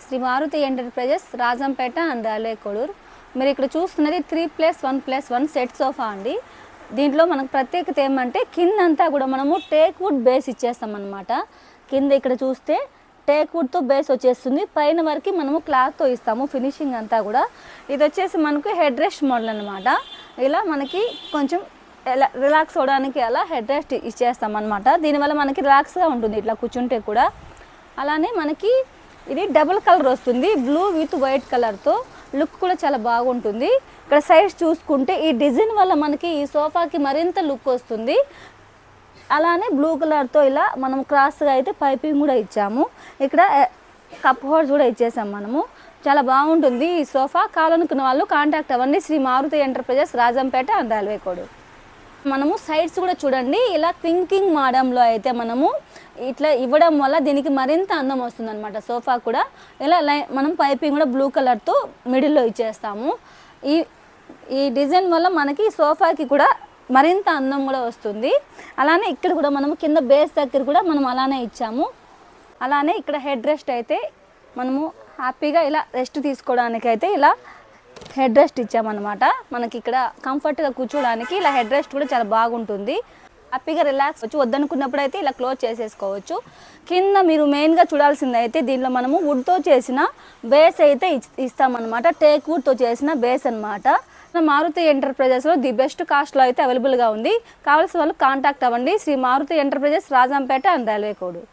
Shri Maruti Enterprises Rajampet and Railway Koduru. మీరు ఇక్కడ చూస్తున్నది 3+1+1 సెట్ సోఫా అండి. దీంట్లో మనకు ప్రత్యేకత ఏమంటే కిందంతా కూడా మనము టేక్ వుడ్ బేస్ ఇచ్చేస్తాం అన్నమాట. కింద ఇక్కడ చూస్తే టేక్ వుడ్తో బేస్ వచ్చేస్తుంది, పైన వరకు మనము క్లాత్తో ఇస్తాము ఫినిషింగ్ అంతా కూడా. ఇది వచ్చేసి మనకు హెడ్ రెస్ట్ మోడల్ అనమాట. ఇలా మనకి కొంచెం ఎలా రిలాక్స్ అవ్వడానికి అలా హెడ్ రెస్ట్ ఇచ్చేస్తాం అనమాట. దీనివల్ల మనకి రిలాక్స్గా ఉంటుంది ఇట్లా కూర్చుంటే కూడా. అలానే మనకి ఇది డబుల్ కలర్ వస్తుంది, బ్లూ విత్ వైట్ కలర్తో. లుక్ కూడా చాలా బాగుంటుంది. ఇక్కడ సైడ్స్ చూసుకుంటే ఈ డిజైన్ వల్ల మనకి ఈ సోఫాకి మరింత లుక్ వస్తుంది. అలానే బ్లూ కలర్తో ఇలా మనం క్రాస్గా అయితే పైపింగ్ కూడా ఇచ్చాము. ఇక్కడ కప్ హోల్స్ కూడా ఇచ్చేసాం మనము. చాలా బాగుంటుంది ఈ సోఫా. కావాలనుకున్న వాళ్ళు కాంటాక్ట్ అవ్వండి. Shri Maruti Enterprises Rajampet and Railway Koduru. మనము సైడ్స్ కూడా చూడండి, ఇలా థింకింగ్ మోడల్లో అయితే మనము ఇట్లా ఇవ్వడం వల్ల దీనికి మరింత అందం వస్తుంది అనమాట సోఫా కూడా. ఇలా మనం పైపింగ్ కూడా బ్లూ కలర్తో మిడిల్లో ఇచ్చేస్తాము. ఈ డిజైన్ వల్ల మనకి సోఫాకి కూడా మరింత అందం కూడా వస్తుంది. అలానే ఇక్కడ కూడా మనము కింద బేస్ దగ్గర కూడా మనం అలానే ఇచ్చాము. అలానే ఇక్కడ హెడ్ రెస్ట్ అయితే మనము హ్యాపీగా ఇలా రెస్ట్ తీసుకోవడానికి అయితే ఇలా హెడ్ రెస్ట్ ఇచ్చామన్నమాట. మనకి ఇక్కడ కంఫర్ట్గా కూర్చోడానికి ఇలా హెడ్ రెస్ట్ కూడా చాలా బాగుంటుంది. హ్యాపీగా రిలాక్స్ వచ్చి వద్దనుకున్నప్పుడు అయితే ఇలా క్లోజ్ చేసేసుకోవచ్చు. కింద మీరు మెయిన్గా చూడాల్సింది అయితే దీనిలో మనము వుడ్తో చేసిన బేస్ అయితే ఇస్తామన్నమాట. టేక్ వుడ్తో చేసిన బేస్ అనమాట. మారుతి ఎంటర్ప్రైజెస్లో ది బెస్ట్ కాస్ట్లో అయితే అవైలబుల్గా ఉంది. కావాల్సిన వాళ్ళు కాంటాక్ట్ అవ్వండి. Shri Maruti Enterprises Rajampet and Railway Koduru.